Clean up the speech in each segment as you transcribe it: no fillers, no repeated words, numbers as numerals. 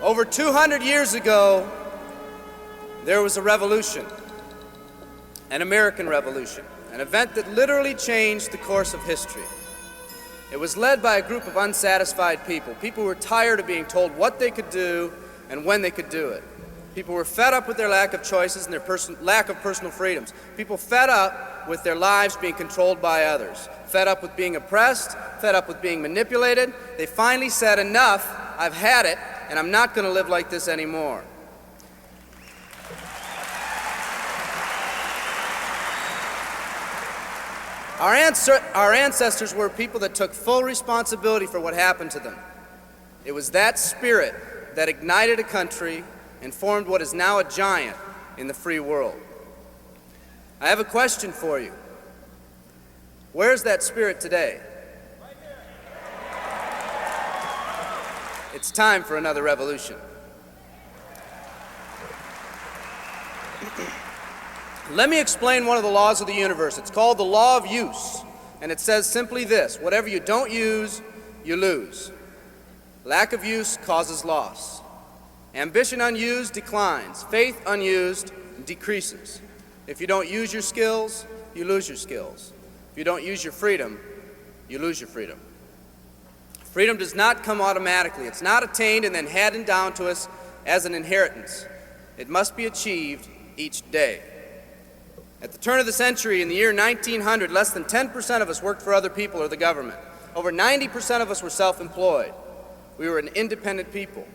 Over 200 years ago, there was a revolution, an American Revolution, an event that literally changed the course of history. It was led by a group of unsatisfied people who were tired of being told what they could do and when they could do it. People were fed up with their lack of choices and their lack of personal freedoms. People fed up with their lives being controlled by others, fed up with being oppressed, fed up with being manipulated. They finally said, enough, I've had it, and I'm not going to live like this anymore. Our ancestors were people that took full responsibility for what happened to them. It was that spirit that ignited a country and formed what is now a giant in the free world. I have a question for you. Where's that spirit today? It's time for another revolution. Let me explain one of the laws of the universe. It's called the law of use, and it says simply this: whatever you don't use, you lose. Lack of use causes loss. Ambition unused declines. Faith unused decreases. If you don't use your skills, you lose your skills. If you don't use your freedom, you lose your freedom. Freedom does not come automatically. It's not attained and then handed down to us as an inheritance. It must be achieved each day. At the turn of the century, in the year 1900, less than 10% of us worked for other people or the government. Over 90% of us were self-employed. We were an independent people.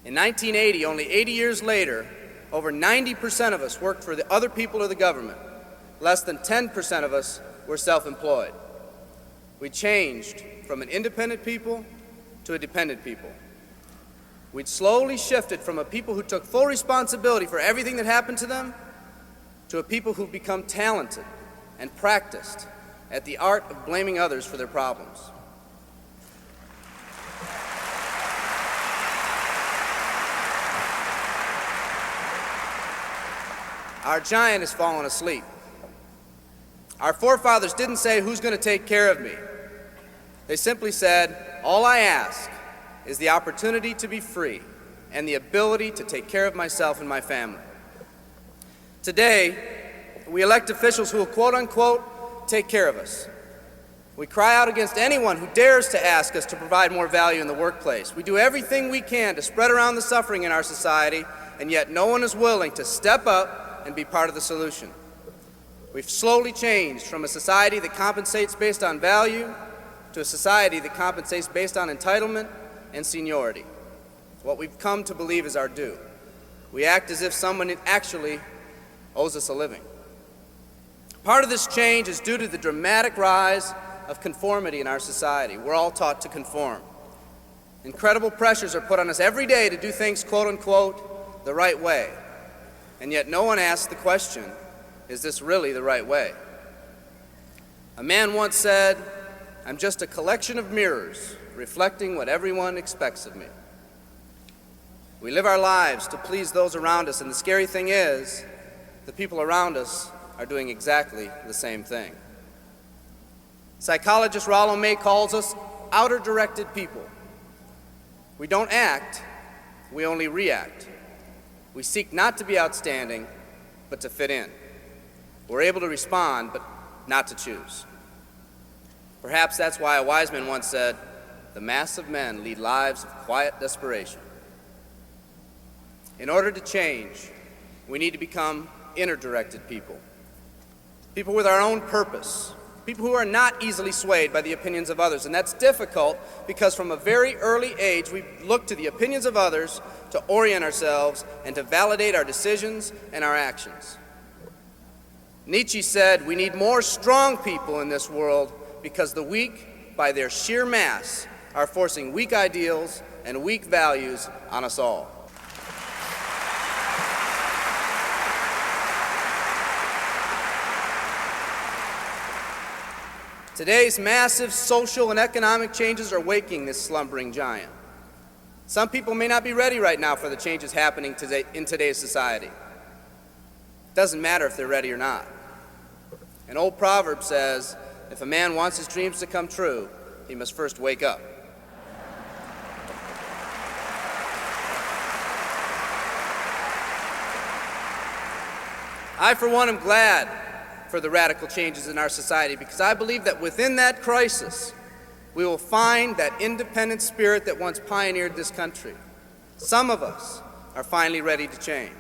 In 1980, only 80 years later, over 90% of us worked for the other people or the government. Less than 10% of us were self-employed. We changed from an independent people to a dependent people. We'd slowly shifted from a people who took full responsibility for everything that happened to them to a people who've become talented and practiced at the art of blaming others for their problems. Our giant has fallen asleep. Our forefathers didn't say, who's going to take care of me? They simply said, all I ask is the opportunity to be free and the ability to take care of myself and my family. Today, we elect officials who will, quote unquote, take care of us. We cry out against anyone who dares to ask us to provide more value in the workplace. We do everything we can to spread around the suffering in our society, and yet no one is willing to step up and be part of the solution. We've slowly changed from a society that compensates based on value to a society that compensates based on entitlement and seniority. What we've come to believe is our due. We act as if someone actually owes us a living. Part of this change is due to the dramatic rise of conformity in our society. We're all taught to conform. Incredible pressures are put on us every day to do things, quote unquote, the right way. And yet no one asks the question, is this really the right way? A man once said, I'm just a collection of mirrors reflecting what everyone expects of me. We live our lives to please those around us, and the scary thing is, the people around us are doing exactly the same thing. Psychologist Rollo May calls us outer-directed people. We don't act, we only react. We seek not to be outstanding, but to fit in. We're able to respond, but not to choose. Perhaps that's why a wise man once said, the mass of men lead lives of quiet desperation. In order to change, we need to become inner-directed people. People with our own purpose. People who are not easily swayed by the opinions of others. And that's difficult because from a very early age, we look to the opinions of others to orient ourselves and to validate our decisions and our actions. Nietzsche said, we need more strong people in this world because the weak, by their sheer mass, are forcing weak ideals and weak values on us all. Today's massive social and economic changes are waking this slumbering giant. Some people may not be ready right now for the changes happening today in today's society. It doesn't matter if they're ready or not. An old proverb says, if a man wants his dreams to come true, he must first wake up. I, for one, am glad for the radical changes in our society because I believe that within that crisis, we will find that independent spirit that once pioneered this country. Some of us are finally ready to change.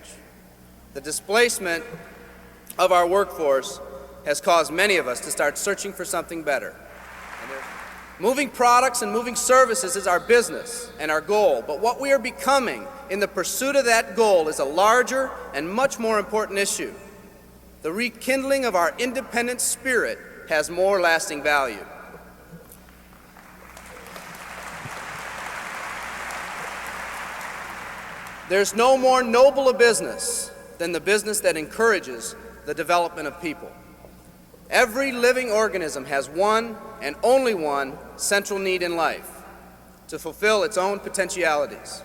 The displacement of our workforce has caused many of us to start searching for something better. Moving products and moving services is our business and our goal, but what we are becoming in the pursuit of that goal is a larger and much more important issue. The rekindling of our independent spirit has more lasting value. There's no more noble a business than the business that encourages the development of people. Every living organism has one and only one central need in life: to fulfill its own potentialities.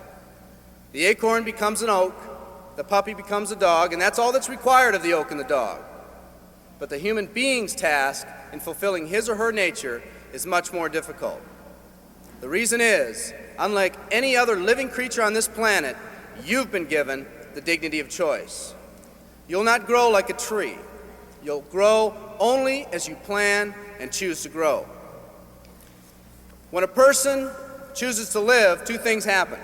The acorn becomes an oak, the puppy becomes a dog, and that's all that's required of the oak and the dog. But the human being's task in fulfilling his or her nature is much more difficult. The reason is, unlike any other living creature on this planet, you've been given the dignity of choice. You'll not grow like a tree. You'll grow only as you plan and choose to grow. When a person chooses to live, two things happen.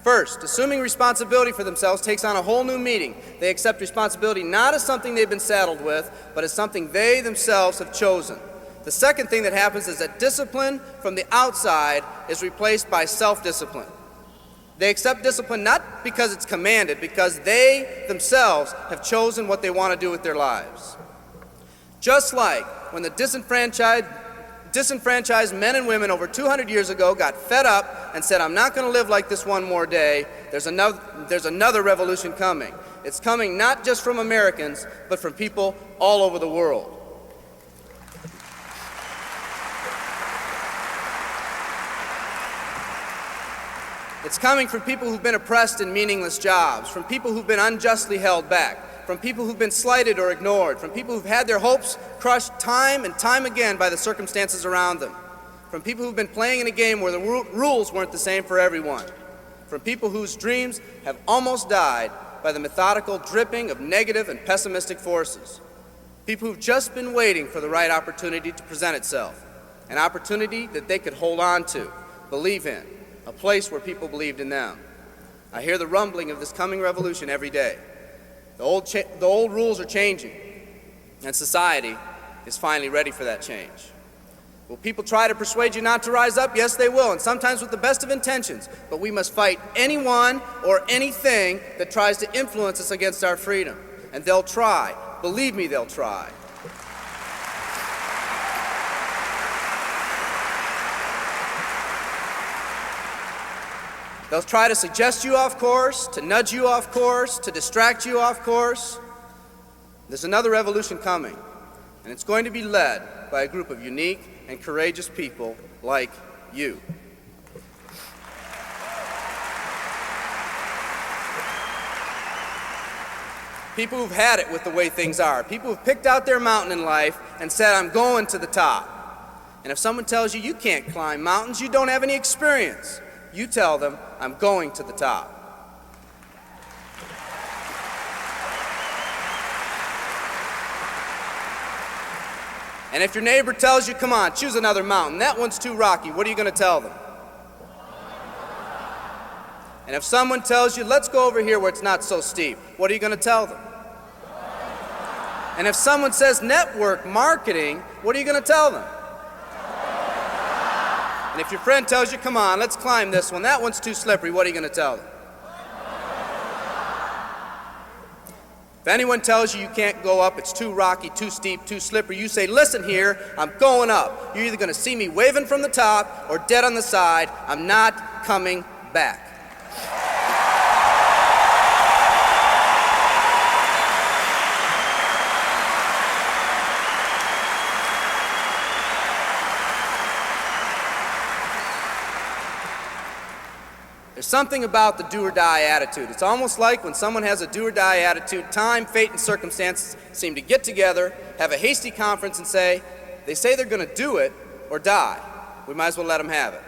First, assuming responsibility for themselves takes on a whole new meaning. They accept responsibility not as something they've been saddled with, but as something they themselves have chosen. The second thing that happens is that discipline from the outside is replaced by self-discipline. They accept discipline not because it's commanded, because they themselves have chosen what they want to do with their lives. Just like when the disenfranchised men and women over 200 years ago got fed up and said, "I'm not going to live like this one more day," there's another revolution coming. It's coming not just from Americans, but from people all over the world. It's coming from people who've been oppressed in meaningless jobs, from people who've been unjustly held back, from people who've been slighted or ignored, from people who've had their hopes crushed time and time again by the circumstances around them, from people who've been playing in a game where the rules weren't the same for everyone, from people whose dreams have almost died by the methodical dripping of negative and pessimistic forces, people who've just been waiting for the right opportunity to present itself, an opportunity that they could hold on to, believe in, a place where people believed in them. I hear the rumbling of this coming revolution every day. The old rules are changing, and society is finally ready for that change. Will people try to persuade you not to rise up? Yes, they will, and sometimes with the best of intentions. But we must fight anyone or anything that tries to influence us against our freedom. And they'll try. Believe me, they'll try. They'll try to suggest you off course, to nudge you off course, to distract you off course. There's another revolution coming, and it's going to be led by a group of unique and courageous people like you. People who've had it with the way things are. People who've picked out their mountain in life and said, "I'm going to the top." And if someone tells you you can't climb mountains, you don't have any experience. You tell them, "I'm going to the top." And if your neighbor tells you, "Come on, choose another mountain, that one's too rocky," what are you going to tell them? And if someone tells you, "Let's go over here where it's not so steep," what are you going to tell them? And if someone says network marketing, what are you going to tell them? And if your friend tells you, "Come on, let's climb this one, that one's too slippery," what are you going to tell them? If anyone tells you you can't go up, it's too rocky, too steep, too slippery, you say, "Listen here, I'm going up. You're either going to see me waving from the top or dead on the side. I'm not coming back." There's something about the do-or-die attitude. It's almost like when someone has a do-or-die attitude, time, fate, and circumstances seem to get together, have a hasty conference, and say, they say they're going to do it or die. We might as well let them have it.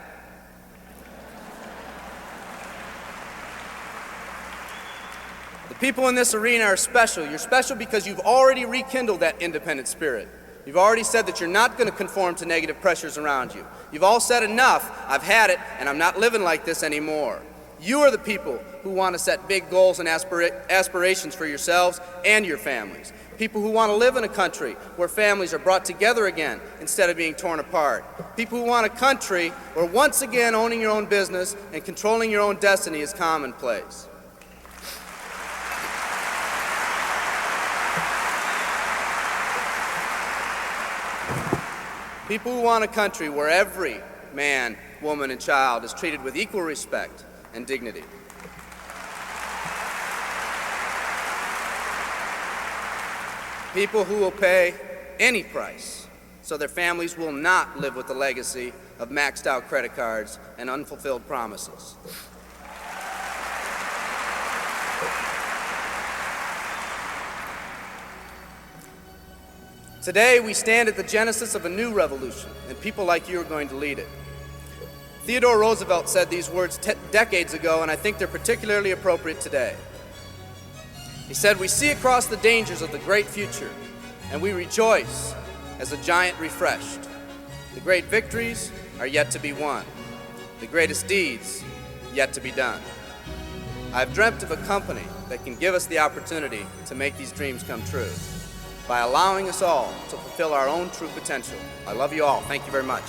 The The people in this arena are special. You're special because you've already rekindled that independent spirit. You've already said that you're not going to conform to negative pressures around you. You've all said enough, I've had it, and I'm not living like this anymore. You are the people who want to set big goals and aspirations for yourselves and your families. People who want to live in a country where families are brought together again instead of being torn apart. People who want a country where once again owning your own business and controlling your own destiny is commonplace. People who want a country where every man, woman, and child is treated with equal respect and dignity. People who will pay any price so their families will not live with the legacy of maxed out credit cards and unfulfilled promises. Today, we stand at the genesis of a new revolution, and people like you are going to lead it. Theodore Roosevelt said these words decades ago, and I think they're particularly appropriate today. He said, "We see across the dangers of the great future, and we rejoice as a giant refreshed. The great victories are yet to be won, the greatest deeds yet to be done. I've dreamt of a company that can give us the opportunity to make these dreams come true by allowing us all to fulfill our own true potential." I love you all. Thank you very much.